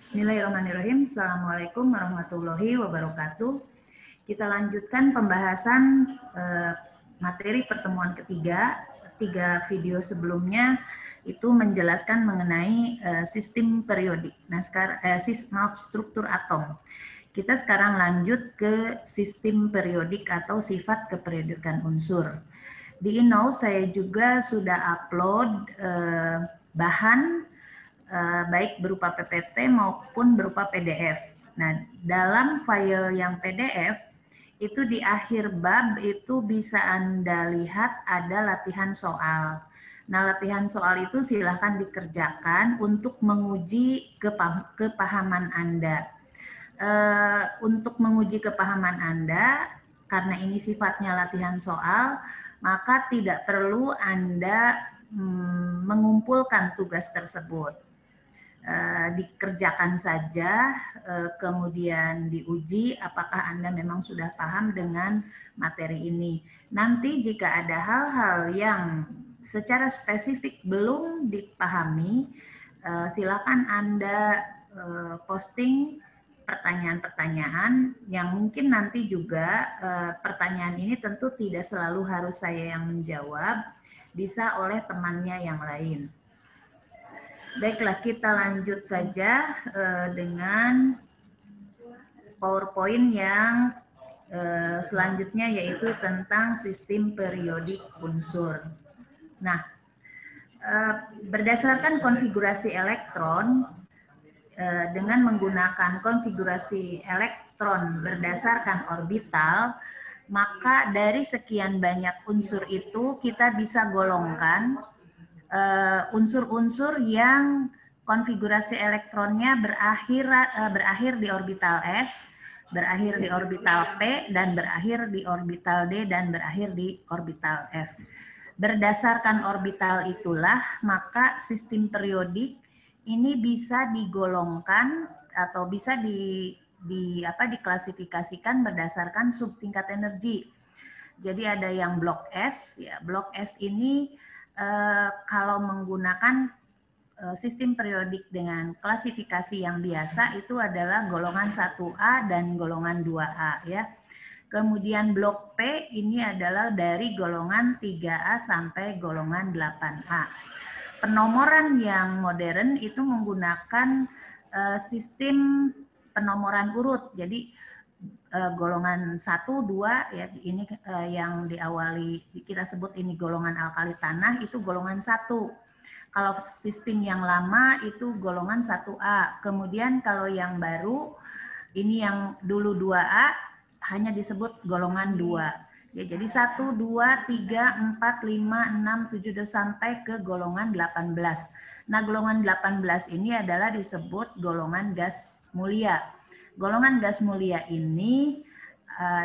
Bismillahirrahmanirrahim. Assalamualaikum warahmatullahi wabarakatuh. Kita lanjutkan pembahasan materi pertemuan ketiga. 3 video sebelumnya itu menjelaskan mengenai sistem periodik. Nah, sekarang struktur atom. Kita sekarang lanjut ke sistem periodik atau sifat keperiodikan unsur. Di InKnow saya juga sudah upload bahan baik berupa PPT maupun berupa PDF. Nah, dalam file yang PDF itu di akhir bab itu bisa Anda lihat ada latihan soal. Nah, latihan soal itu silahkan dikerjakan untuk menguji kepahaman Anda. Untuk menguji kepahaman Anda, karena ini sifatnya latihan soal, maka tidak perlu Anda mengumpulkan tugas tersebut. Dikerjakan saja, kemudian diuji apakah Anda memang sudah paham dengan materi ini. Nanti jika ada hal-hal yang secara spesifik belum dipahami, silakan Anda posting pertanyaan-pertanyaan yang mungkin nanti juga pertanyaan ini tentu tidak selalu harus saya yang menjawab, bisa oleh temannya yang lain. Baiklah, kita lanjut saja dengan PowerPoint yang selanjutnya, yaitu tentang sistem periodik unsur. Nah, berdasarkan konfigurasi elektron, dengan menggunakan konfigurasi elektron berdasarkan orbital, maka dari sekian banyak unsur itu kita bisa golongkan unsur-unsur yang konfigurasi elektronnya berakhir di orbital S, berakhir di orbital P, dan berakhir di orbital D, dan berakhir di orbital F. Berdasarkan orbital itulah, maka sistem periodik ini bisa digolongkan atau bisa diklasifikasikan berdasarkan subtingkat energi. Jadi ada yang blok S, ya blok S ini kalau menggunakan sistem periodik dengan klasifikasi yang biasa itu adalah golongan 1A dan golongan 2A ya. Kemudian blok P ini adalah dari golongan 3A sampai golongan 8A. Penomoran yang modern itu menggunakan sistem penomoran urut. Jadi golongan 1, 2 ya, ini yang diawali kita sebut ini golongan alkali tanah, itu golongan 1. Kalau sistem yang lama itu golongan 1A. Kemudian kalau yang baru ini yang dulu 2A hanya disebut golongan 2. Ya, jadi 1, 2, 3, 4, 5, 6, 7 sampai ke golongan 18. Nah, golongan 18 ini adalah disebut golongan gas mulia. Golongan gas mulia ini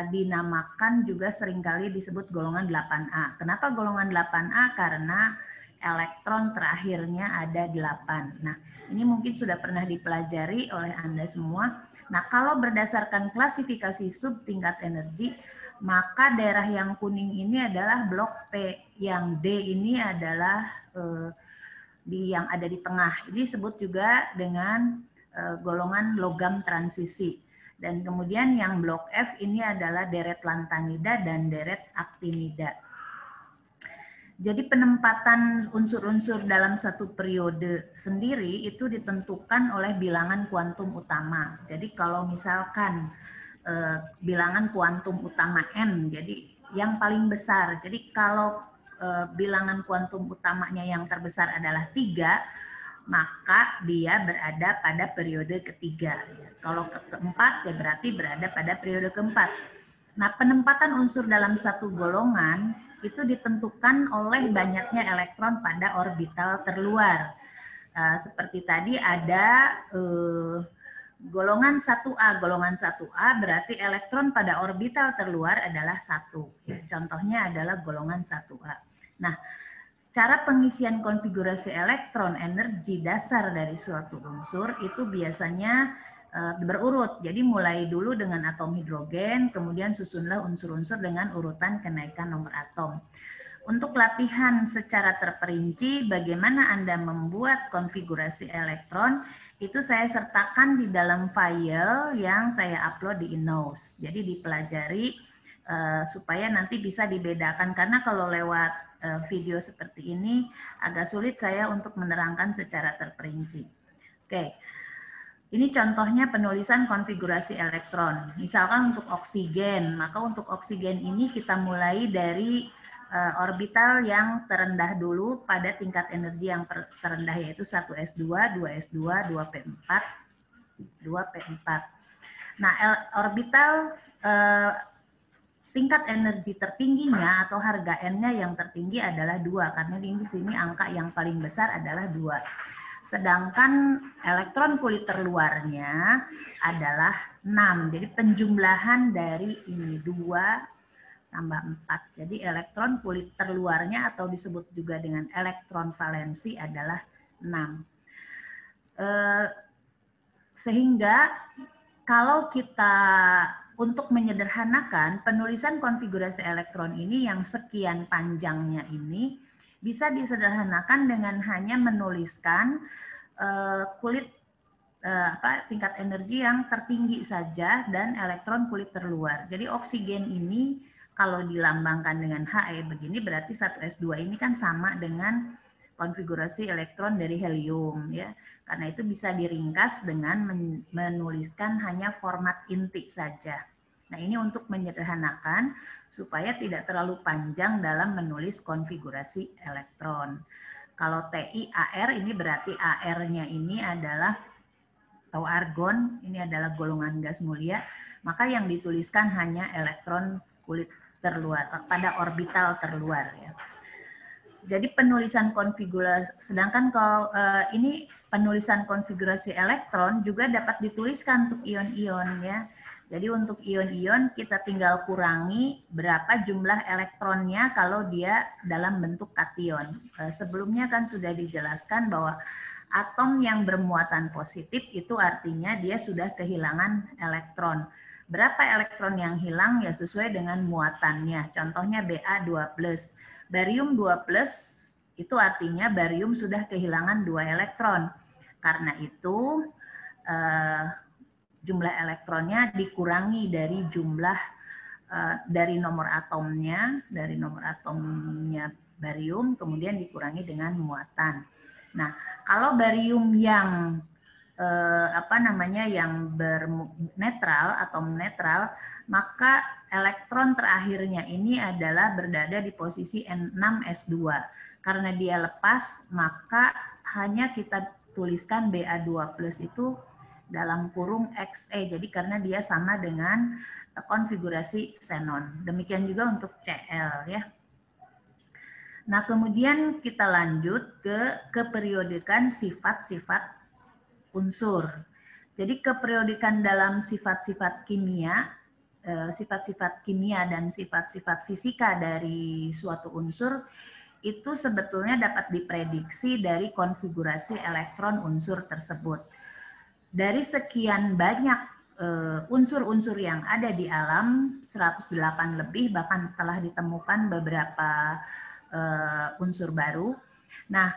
dinamakan juga seringkali disebut golongan 8A. Kenapa golongan 8A? Karena elektron terakhirnya ada 8. Nah, ini mungkin sudah pernah dipelajari oleh Anda semua. Nah, kalau berdasarkan klasifikasi subtingkat energi, maka daerah yang kuning ini adalah blok P, yang D ini adalah yang ada di tengah. Ini disebut juga dengan golongan logam transisi. Dan kemudian yang blok F ini adalah deret lantanida dan deret aktinida. Jadi penempatan unsur-unsur dalam satu periode sendiri itu ditentukan oleh bilangan kuantum utama. Jadi kalau misalkan bilangan kuantum utama N, jadi yang paling besar. Jadi kalau bilangan kuantum utamanya yang terbesar adalah 3, maka dia berada pada periode ketiga. Kalau keempat, ya berarti berada pada periode keempat. Nah, penempatan unsur dalam satu golongan itu ditentukan oleh banyaknya elektron pada orbital terluar. Seperti tadi ada golongan 1A. Golongan 1A berarti elektron pada orbital terluar adalah 1. Contohnya adalah golongan 1A. Nah, cara pengisian konfigurasi elektron energi dasar dari suatu unsur itu biasanya berurut. Jadi mulai dulu dengan atom hidrogen, kemudian susunlah unsur-unsur dengan urutan kenaikan nomor atom. Untuk latihan secara terperinci bagaimana Anda membuat konfigurasi elektron, itu saya sertakan di dalam file yang saya upload di Innos. Jadi dipelajari supaya nanti bisa dibedakan, karena kalau lewat video seperti ini agak sulit saya untuk menerangkan secara terperinci. Oke. Ini contohnya penulisan konfigurasi elektron. Misalkan untuk oksigen, maka untuk oksigen ini kita mulai dari orbital yang terendah dulu pada tingkat energi yang terendah, yaitu 1s2, 2s2, 2p4, 2p4. Nah, orbital tingkat energi tertingginya atau harga N-nya yang tertinggi adalah 2, karena di sini angka yang paling besar adalah 2. Sedangkan elektron kulit terluarnya adalah 6. Jadi penjumlahan dari ini 2 tambah 4. Jadi elektron kulit terluarnya atau disebut juga dengan elektron valensi adalah 6. Sehingga kalau kita untuk menyederhanakan penulisan konfigurasi elektron ini yang sekian panjangnya ini bisa disederhanakan dengan hanya menuliskan kulit tingkat energi yang tertinggi saja dan elektron kulit terluar. Jadi oksigen ini kalau dilambangkan dengan He begini berarti 1s2 ini kan sama dengan konfigurasi elektron dari helium ya. Karena itu bisa diringkas dengan menuliskan hanya format inti saja. Nah, ini untuk menyederhanakan supaya tidak terlalu panjang dalam menulis konfigurasi elektron. Kalau TiAr ini berarti AR-nya ini adalah atau argon, ini adalah golongan gas mulia, maka yang dituliskan hanya elektron kulit terluar pada orbital terluar ya. Jadi penulisan konfigurasi, sedangkan kalau ini penulisan konfigurasi elektron juga dapat dituliskan untuk ion-ion ya. Jadi untuk ion-ion kita tinggal kurangi berapa jumlah elektronnya kalau dia dalam bentuk kation. Sebelumnya kan sudah dijelaskan bahwa atom yang bermuatan positif itu artinya dia sudah kehilangan elektron. Berapa elektron yang hilang ya sesuai dengan muatannya. Contohnya Ba2+. Barium 2+, itu artinya barium sudah kehilangan 2 elektron. Karena itu jumlah elektronnya dikurangi dari jumlah dari nomor atomnya barium, kemudian dikurangi dengan muatan. Nah, kalau barium yang yang bernetral, atom netral, maka elektron terakhirnya ini adalah berada di posisi N6s2. Karena dia lepas, maka hanya kita tuliskan Ba2+ itu dalam kurung Xe. Jadi karena dia sama dengan konfigurasi xenon. Demikian juga untuk Cl ya. Nah, kemudian kita lanjut ke keperiodikan sifat-sifat unsur. Jadi keperiodikan dalam sifat-sifat kimia dan sifat-sifat fisika dari suatu unsur itu sebetulnya dapat diprediksi dari konfigurasi elektron unsur tersebut. Dari sekian banyak unsur-unsur yang ada di alam, 108 lebih, bahkan telah ditemukan beberapa unsur baru. Nah,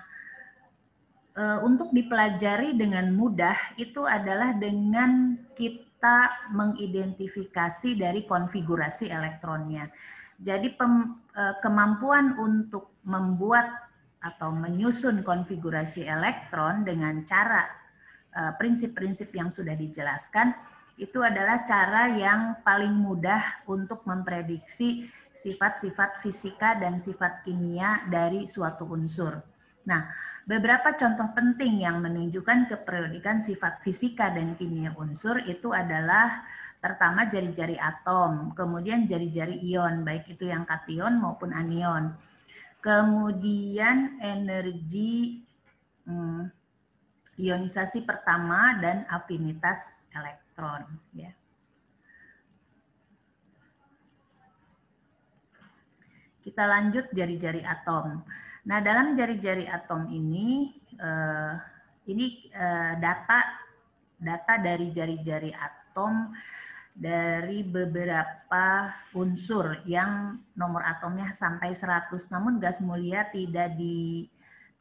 untuk dipelajari dengan mudah itu adalah dengan kita mengidentifikasi dari konfigurasi elektronnya. Jadi kemampuan untuk membuat atau menyusun konfigurasi elektron dengan cara prinsip-prinsip yang sudah dijelaskan itu adalah cara yang paling mudah untuk memprediksi sifat-sifat fisika dan sifat kimia dari suatu unsur. Nah, beberapa contoh penting yang menunjukkan keperiodikan sifat fisika dan kimia unsur itu adalah pertama jari-jari atom, kemudian jari-jari ion, baik itu yang kation maupun anion. Kemudian energi ionisasi pertama dan afinitas elektron. Ya. Kita lanjut jari-jari atom. Nah, dalam jari-jari atom ini data dari jari-jari atom dari beberapa unsur yang nomor atomnya sampai 100, namun gas mulia tidak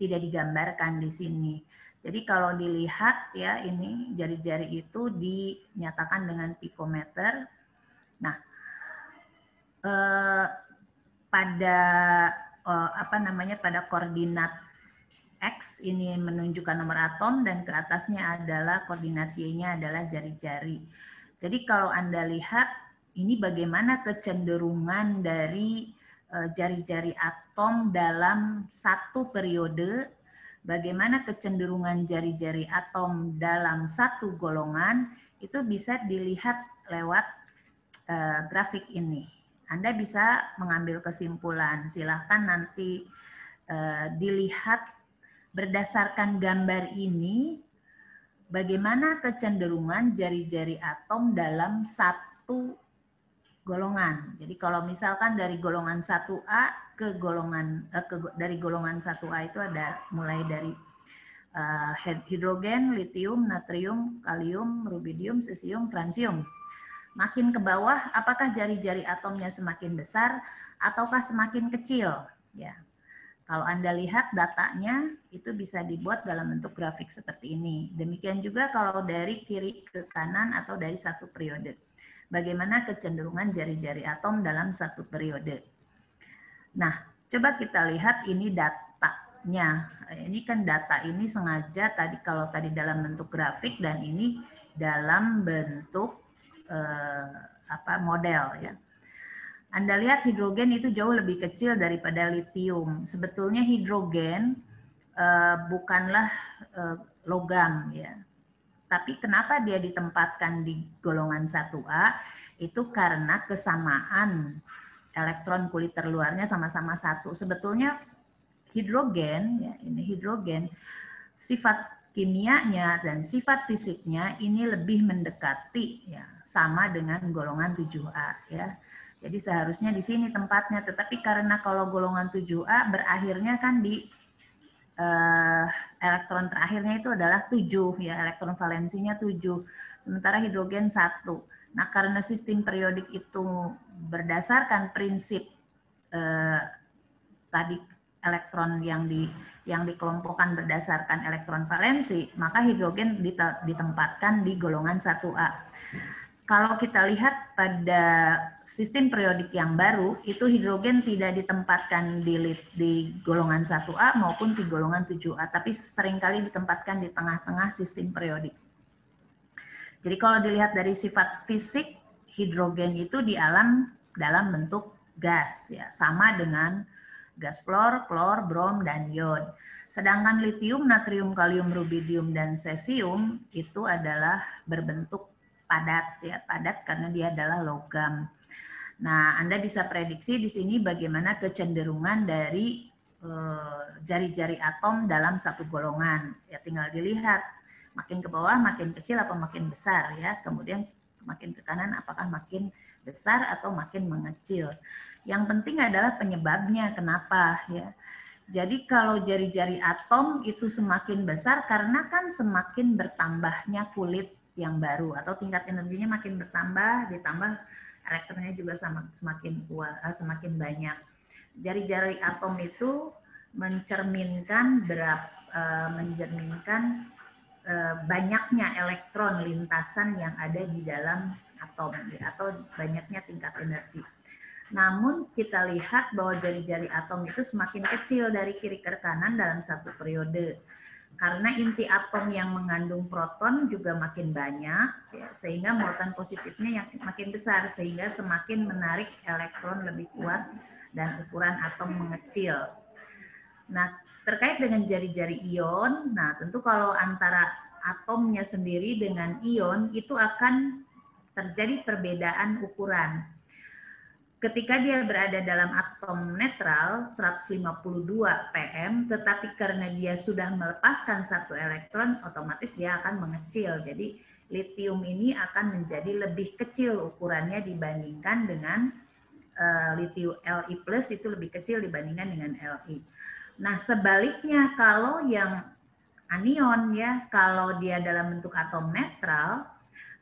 digambarkan di sini. Jadi kalau dilihat ya, ini jari-jari itu dinyatakan dengan pikometer. Nah, pada pada koordinat X ini menunjukkan nomor atom dan ke atasnya adalah koordinat Y-nya adalah jari-jari. Jadi kalau Anda lihat ini bagaimana kecenderungan dari jari-jari atom dalam satu periode, bagaimana kecenderungan jari-jari atom dalam satu golongan, itu bisa dilihat lewat grafik ini. Anda bisa mengambil kesimpulan, silahkan nanti dilihat berdasarkan gambar ini, bagaimana kecenderungan jari-jari atom dalam satu golongan. Jadi kalau misalkan dari golongan 1A ke golongan dari golongan 1A itu ada mulai dari hidrogen, litium, natrium, kalium, rubidium, cesium, francium. Makin ke bawah, apakah jari-jari atomnya semakin besar ataukah semakin kecil? Ya. Kalau Anda lihat datanya itu bisa dibuat dalam bentuk grafik seperti ini. Demikian juga kalau dari kiri ke kanan atau dari satu periode. Bagaimana kecenderungan jari-jari atom dalam satu periode. Nah, coba kita lihat ini datanya. Ini kan data ini sengaja kalau tadi dalam bentuk grafik dan ini dalam bentuk model ya. Anda lihat hidrogen itu jauh lebih kecil daripada litium. Sebetulnya hidrogen bukanlah logam ya. Tapi kenapa dia ditempatkan di golongan 1A? Itu karena kesamaan elektron kulit terluarnya sama-sama 1. Sebetulnya hidrogen ya, ini hidrogen sifat kimianya dan sifat fisiknya ini lebih mendekati ya, sama dengan golongan 7A ya. Jadi seharusnya di sini tempatnya, tetapi karena kalau golongan 7A berakhirnya kan di elektron terakhirnya itu adalah 7 ya, elektron valensinya 7, sementara hidrogen 1. Nah, karena sistem periodik itu berdasarkan prinsip tadi elektron yang dikelompokkan berdasarkan elektron valensi, maka hidrogen ditempatkan di golongan 1A. Kalau kita lihat pada sistem periodik yang baru, itu hidrogen tidak ditempatkan di golongan 1A maupun di golongan 7A, tapi seringkali ditempatkan di tengah-tengah sistem periodik. Jadi kalau dilihat dari sifat fisik, hidrogen itu di alam dalam bentuk gas, ya, sama dengan gas fluor, klor, brom, dan iod. Sedangkan litium, natrium, kalium, rubidium, dan cesium itu adalah berbentuk padat ya, padat karena dia adalah logam. Nah, Anda bisa prediksi di sini bagaimana kecenderungan dari jari-jari atom dalam satu golongan. Ya tinggal dilihat makin ke bawah makin kecil atau makin besar ya. Kemudian makin ke kanan apakah makin besar atau makin mengecil. Yang penting adalah penyebabnya kenapa ya. Jadi kalau jari-jari atom itu semakin besar karena kan semakin bertambahnya kulit yang baru atau tingkat energinya makin bertambah, ditambah elektronnya juga semakin kuat, semakin banyak. Jari-jari atom itu mencerminkan banyaknya elektron lintasan yang ada di dalam atom atau banyaknya tingkat energi. Namun kita lihat bahwa jari-jari atom itu semakin kecil dari kiri ke kanan dalam satu periode. Karena inti atom yang mengandung proton juga makin banyak, ya, sehingga muatan positifnya yang makin besar, sehingga semakin menarik elektron lebih kuat dan ukuran atom mengecil. Nah, terkait dengan jari-jari ion, nah tentu kalau antara atomnya sendiri dengan ion itu akan terjadi perbedaan ukuran. Ketika dia berada dalam atom netral 152 pm, tetapi karena dia sudah melepaskan satu elektron, otomatis dia akan mengecil. Jadi litium ini akan menjadi lebih kecil ukurannya dibandingkan dengan litium Li+ itu lebih kecil dibandingkan dengan Li. Nah sebaliknya kalau yang anion ya, kalau dia dalam bentuk atom netral,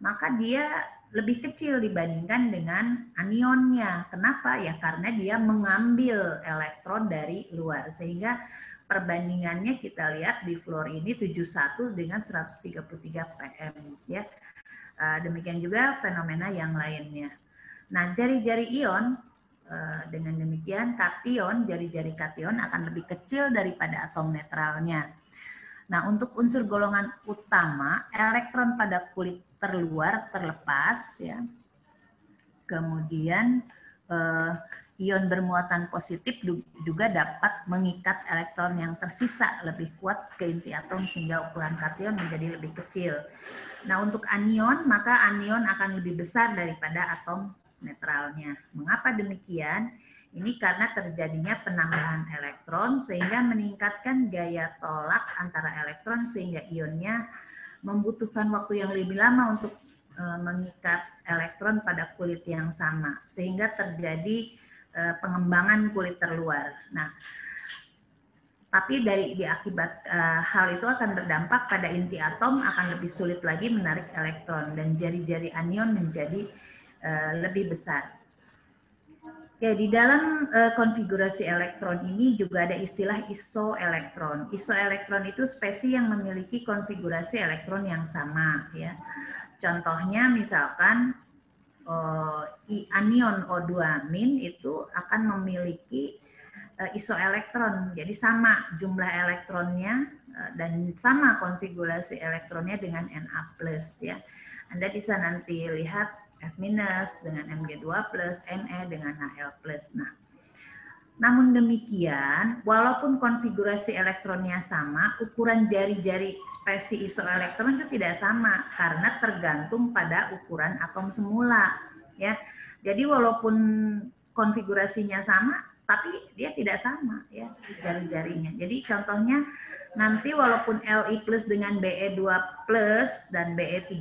maka dia lebih kecil dibandingkan dengan anionnya. Kenapa? Ya karena dia mengambil elektron dari luar. Sehingga perbandingannya kita lihat di fluor ini 71 dengan 133 pm ya. Demikian juga fenomena yang lainnya. Nah, jari-jari ion dengan demikian kation, jari-jari kation akan lebih kecil daripada atom netralnya. Nah, untuk unsur golongan utama, elektron pada kulit terluar terlepas ya. Kemudian ion bermuatan positif juga dapat mengikat elektron yang tersisa lebih kuat ke inti atom sehingga ukuran kation menjadi lebih kecil. Nah, untuk anion, maka anion akan lebih besar daripada atom netralnya. Mengapa demikian? Ini karena terjadinya penambahan elektron sehingga meningkatkan gaya tolak antara elektron sehingga ionnya membutuhkan waktu yang lebih lama untuk mengikat elektron pada kulit yang sama sehingga terjadi pengembangan kulit terluar. Nah, tapi di akibat hal itu akan berdampak pada inti atom akan lebih sulit lagi menarik elektron dan jari-jari anion menjadi lebih besar. Oke, di dalam konfigurasi elektron ini juga ada istilah isoelektron. Isoelektron itu spesies yang memiliki konfigurasi elektron yang sama ya. Contohnya misalkan anion O2- itu akan memiliki isoelektron, jadi sama jumlah elektronnya dan sama konfigurasi elektronnya dengan Na+ ya. Anda bisa nanti lihat F- dengan Mg2+, Ne dengan Hl+. Nah, namun demikian, walaupun konfigurasi elektronnya sama, ukuran jari-jari spesies isoelektron itu tidak sama karena tergantung pada ukuran atom semula ya. Jadi walaupun konfigurasinya sama, tapi dia tidak sama ya jari-jarinya. Jadi contohnya nanti walaupun Li+ dengan Be2+ dan Be3+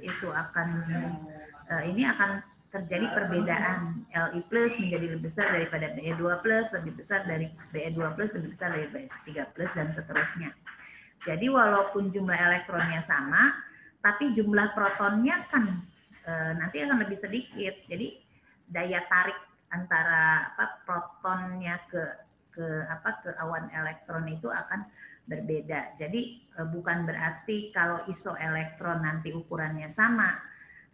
itu akan terjadi perbedaan. Li+ menjadi lebih besar daripada Be2+, lebih besar dari Be2+, lebih besar dari Be3+, dan seterusnya. Jadi walaupun jumlah elektronnya sama, tapi jumlah protonnya kan nanti akan lebih sedikit. Jadi daya tarik antara protonnya ke awan elektron itu akan berbeda. Jadi bukan berarti kalau isoelektron nanti ukurannya sama,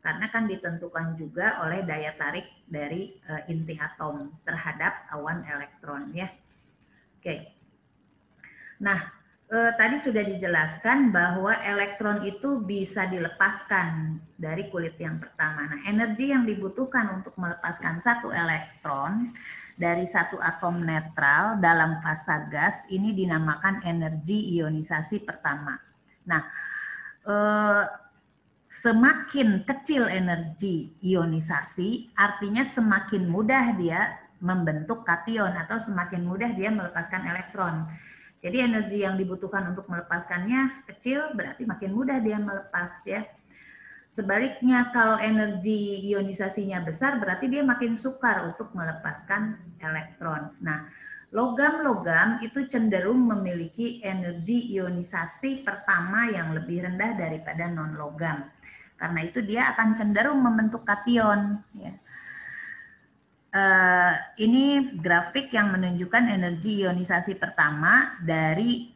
karena kan ditentukan juga oleh daya tarik dari inti atom terhadap awan elektron ya. Oke. Nah, tadi sudah dijelaskan bahwa elektron itu bisa dilepaskan dari kulit yang pertama. Nah, energi yang dibutuhkan untuk melepaskan satu elektron dari satu atom netral dalam fasa gas ini dinamakan energi ionisasi pertama. Nah, semakin kecil energi ionisasi, artinya semakin mudah dia membentuk kation atau semakin mudah dia melepaskan elektron. Jadi energi yang dibutuhkan untuk melepaskannya kecil, berarti makin mudah dia melepas ya. Sebaliknya kalau energi ionisasinya besar, berarti dia makin sukar untuk melepaskan elektron. Nah, logam-logam itu cenderung memiliki energi ionisasi pertama yang lebih rendah daripada non-logam. Karena itu dia akan cenderung membentuk kation. Ya. Ini grafik yang menunjukkan energi ionisasi pertama dari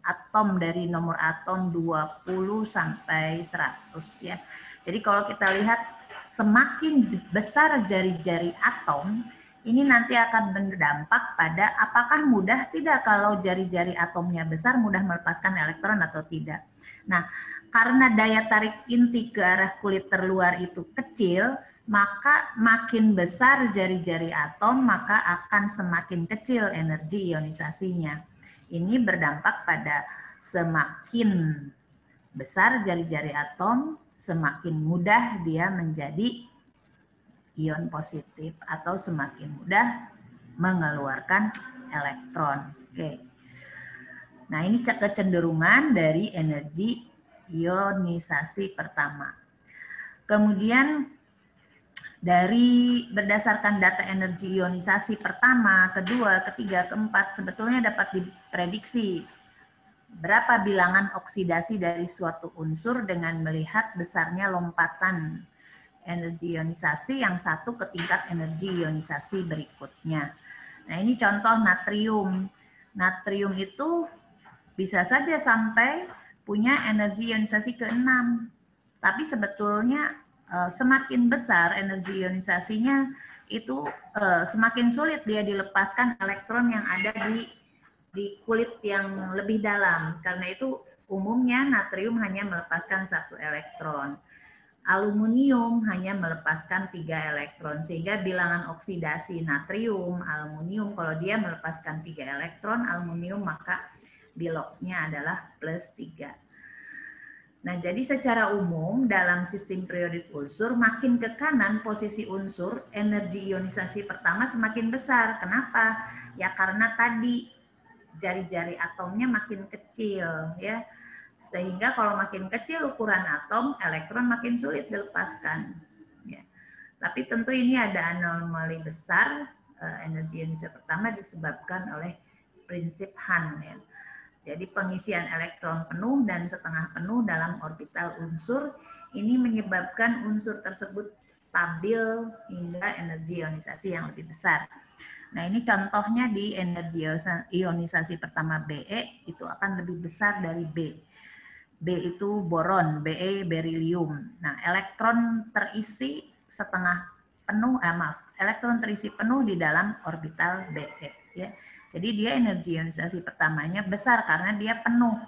atom, dari nomor atom 20 sampai 100 ya. Jadi kalau kita lihat semakin besar jari-jari atom, ini nanti akan berdampak pada apakah mudah tidak kalau jari-jari atomnya besar mudah melepaskan elektron atau tidak. Nah, karena daya tarik inti ke arah kulit terluar itu kecil, maka makin besar jari-jari atom, maka akan semakin kecil energi ionisasinya. Ini berdampak pada semakin besar jari-jari atom, semakin mudah dia menjadi ion positif atau semakin mudah mengeluarkan elektron. Oke. Nah, ini kecenderungan dari energi ionisasi pertama. Kemudian dari berdasarkan data energi ionisasi pertama, kedua, ketiga, keempat, sebetulnya dapat diprediksi berapa bilangan oksidasi dari suatu unsur dengan melihat besarnya lompatan energi ionisasi yang satu ke tingkat energi ionisasi berikutnya. Nah, ini contoh natrium. Natrium itu bisa saja sampai punya energi ionisasi ke-6. Tapi sebetulnya semakin besar energi ionisasinya itu semakin sulit dia dilepaskan elektron yang ada di kulit yang lebih dalam. Karena itu umumnya natrium hanya melepaskan 1 elektron. Aluminium hanya melepaskan 3 elektron, sehingga bilangan oksidasi natrium, aluminium, kalau dia melepaskan 3 elektron, aluminium, maka biloxnya adalah +3. Nah, jadi secara umum dalam sistem periodik unsur, makin ke kanan posisi unsur, energi ionisasi pertama semakin besar. Kenapa? Ya karena tadi jari-jari atomnya makin kecil, ya. Sehingga kalau makin kecil ukuran atom, elektron makin sulit dilepaskan. Ya. Tapi tentu ini ada anomali besar, energi ionisasi pertama disebabkan oleh prinsip Hahn. Ya. Jadi pengisian elektron penuh dan setengah penuh dalam orbital unsur ini menyebabkan unsur tersebut stabil hingga energi ionisasi yang lebih besar. Nah, ini contohnya di energi ionisasi pertama Be itu akan lebih besar dari B. B itu boron, Be berilium. Nah, elektron terisi setengah penuh, elektron terisi penuh di dalam orbital Be. Ya. Jadi dia energi ionisasi pertamanya besar karena dia penuh.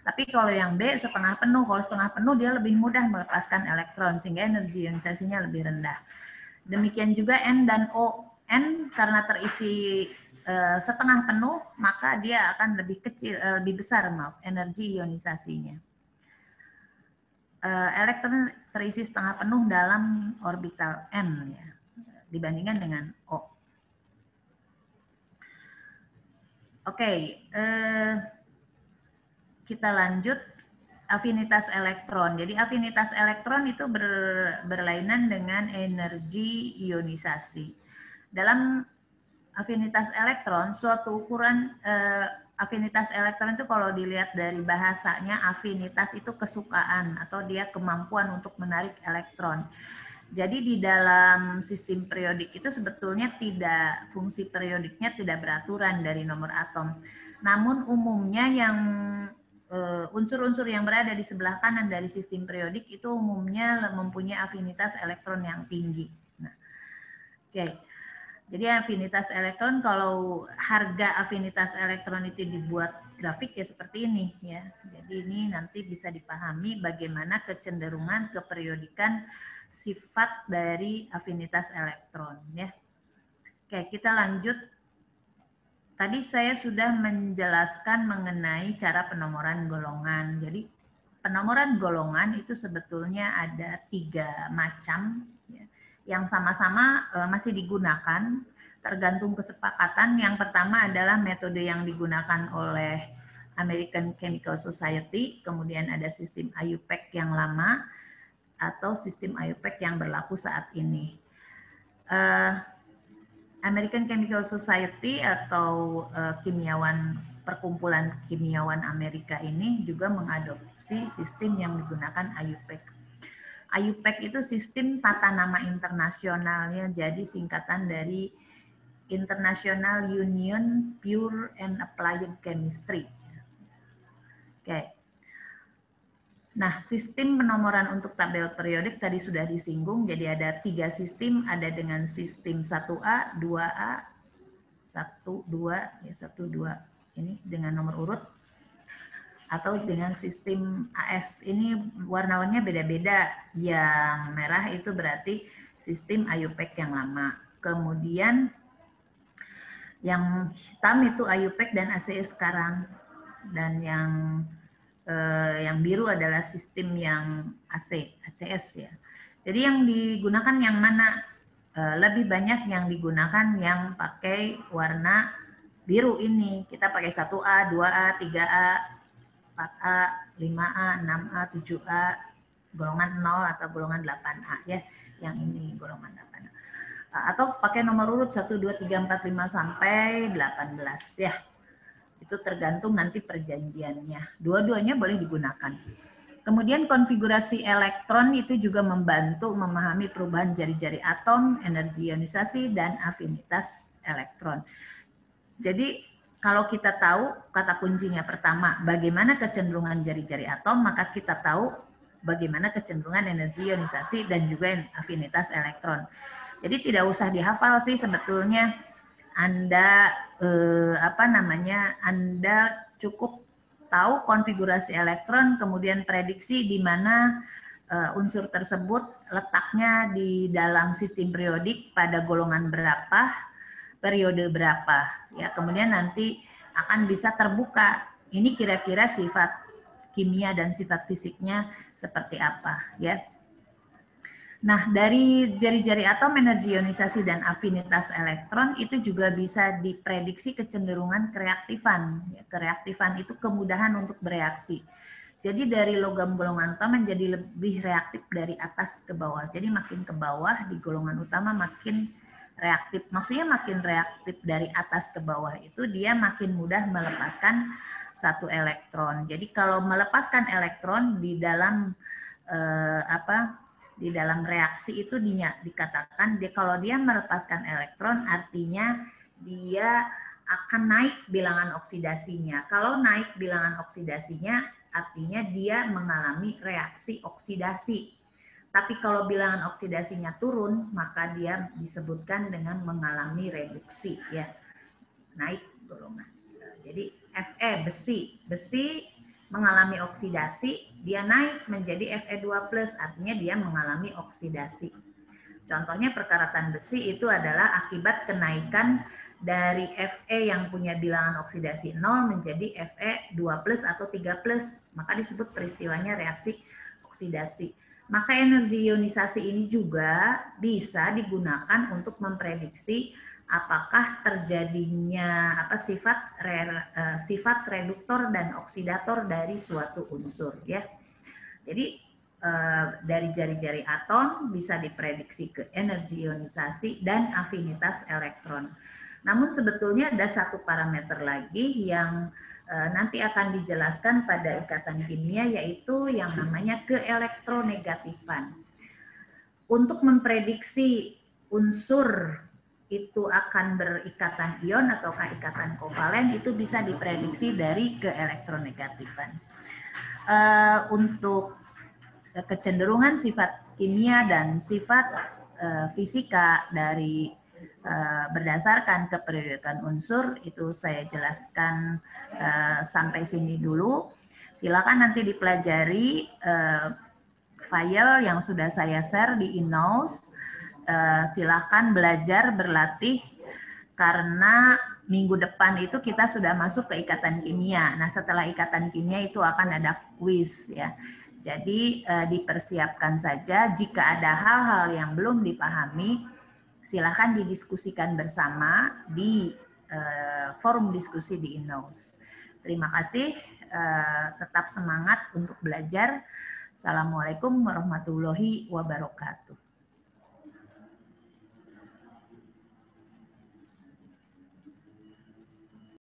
Tapi kalau yang B setengah penuh, kalau setengah penuh dia lebih mudah melepaskan elektron sehingga energi ionisasinya lebih rendah. Demikian juga N dan O. N karena terisi setengah penuh, maka dia akan lebih kecil, lebih besar energi ionisasinya. Elektron terisi setengah penuh dalam orbital N ya, dibandingkan dengan O. Oke, kita lanjut afinitas elektron. Jadi afinitas elektron itu berlainan dengan energi ionisasi. Dalam afinitas elektron, suatu ukuran afinitas elektron itu kalau dilihat dari bahasanya, afinitas itu kesukaan atau dia kemampuan untuk menarik elektron. Jadi di dalam sistem periodik itu sebetulnya tidak, fungsi periodiknya tidak beraturan dari nomor atom. Namun umumnya yang unsur-unsur yang berada di sebelah kanan dari sistem periodik itu umumnya mempunyai afinitas elektron yang tinggi. Nah, oke. Jadi afinitas elektron, kalau harga afinitas elektron itu dibuat grafik ya seperti ini ya. Jadi ini nanti bisa dipahami bagaimana kecenderungan keperiodikan sifat dari afinitas elektron ya. Oke, kita lanjut. Tadi saya sudah menjelaskan mengenai cara penomoran golongan. Jadi penomoran golongan itu sebetulnya ada 3 macam ya, yang sama-sama masih digunakan tergantung kesepakatan. Yang pertama adalah metode yang digunakan oleh American Chemical Society, kemudian ada sistem IUPAC yang lama, atau sistem IUPAC yang berlaku saat ini. American Chemical Society atau perkumpulan kimiawan Amerika ini juga mengadopsi sistem yang digunakan IUPAC. IUPAC itu sistem tata nama internasionalnya, jadi singkatan dari International Union Pure and Applied Chemistry. Oke. Nah, sistem penomoran untuk tabel periodik tadi sudah disinggung, jadi ada 3 sistem, ada dengan sistem 1A, 2A, 1, 2, ya 1, 2, ini dengan nomor urut, atau dengan sistem AS, ini warna-warnanya beda-beda, yang merah itu berarti sistem IUPAC yang lama, kemudian yang hitam itu IUPAC dan ACS sekarang, dan yang biru adalah sistem yang ACS ya. Jadi yang digunakan yang mana? Lebih banyak yang digunakan yang pakai warna biru ini. Kita pakai 1A, 2A, 3A, 4A, 5A, 6A, 7A, golongan 0 atau golongan 8A ya. Yang ini golongan 8A. Atau pakai nomor urut 1, 2, 3, 4, 5 sampai 18 ya. Itu tergantung nanti perjanjiannya. Dua-duanya boleh digunakan. Kemudian konfigurasi elektron itu juga membantu memahami perubahan jari-jari atom, energi ionisasi, dan afinitas elektron. Jadi kalau kita tahu kata kuncinya pertama, bagaimana kecenderungan jari-jari atom, maka kita tahu bagaimana kecenderungan energi ionisasi dan juga afinitas elektron. Jadi tidak usah dihafal sih sebetulnya. Anda Anda cukup tahu konfigurasi elektron, kemudian prediksi di mana unsur tersebut letaknya di dalam sistem periodik pada golongan berapa, periode berapa, ya. Kemudian nanti akan bisa terbuka ini kira-kira sifat kimia dan sifat fisiknya seperti apa, ya. Nah, dari jari-jari atom, energi ionisasi dan afinitas elektron itu juga bisa diprediksi kecenderungan kereaktifan. Kereaktifan itu kemudahan untuk bereaksi. Jadi dari logam golongan utama menjadi lebih reaktif dari atas ke bawah. Jadi makin ke bawah di golongan utama makin reaktif. Maksudnya makin reaktif dari atas ke bawah itu dia makin mudah melepaskan satu elektron. Jadi kalau melepaskan elektron di dalam di dalam reaksi itu dikatakan kalau dia melepaskan elektron artinya dia akan naik bilangan oksidasinya. Kalau naik bilangan oksidasinya artinya dia mengalami reaksi oksidasi. Tapi kalau bilangan oksidasinya turun, maka dia disebutkan dengan mengalami reduksi, ya, naik golongan. Jadi Fe besi mengalami oksidasi, dia naik menjadi Fe2+, artinya dia mengalami oksidasi. Contohnya perkaratan besi itu adalah akibat kenaikan dari Fe yang punya bilangan oksidasi 0 menjadi Fe2+ atau 3+, maka disebut peristiwanya reaksi oksidasi. Maka energi ionisasi ini juga bisa digunakan untuk memprediksi apakah terjadinya sifat reduktor dan oksidator dari suatu unsur, ya. Jadi dari jari-jari atom bisa diprediksi ke energi ionisasi dan afinitas elektron. Namun sebetulnya ada satu parameter lagi yang nanti akan dijelaskan pada ikatan kimia, yaitu yang namanya keelektronegatifan. Untuk memprediksi unsur itu akan berikatan ion ataukah ikatan kovalen itu bisa diprediksi dari keelektronegatifan. Untuk kecenderungan sifat kimia dan sifat fisika dari berdasarkan keperiodikan unsur itu saya jelaskan sampai sini dulu. Silakan nanti dipelajari file yang sudah saya share di InNows. Silakan belajar berlatih karena minggu depan itu kita sudah masuk ke ikatan kimia. Nah, setelah ikatan kimia itu akan ada kuis, ya. Jadi dipersiapkan saja. Jika ada hal-hal yang belum dipahami, silakan didiskusikan bersama di forum diskusi di InNows. Terima kasih, tetap semangat untuk belajar. Assalamualaikum warahmatullahi wabarakatuh.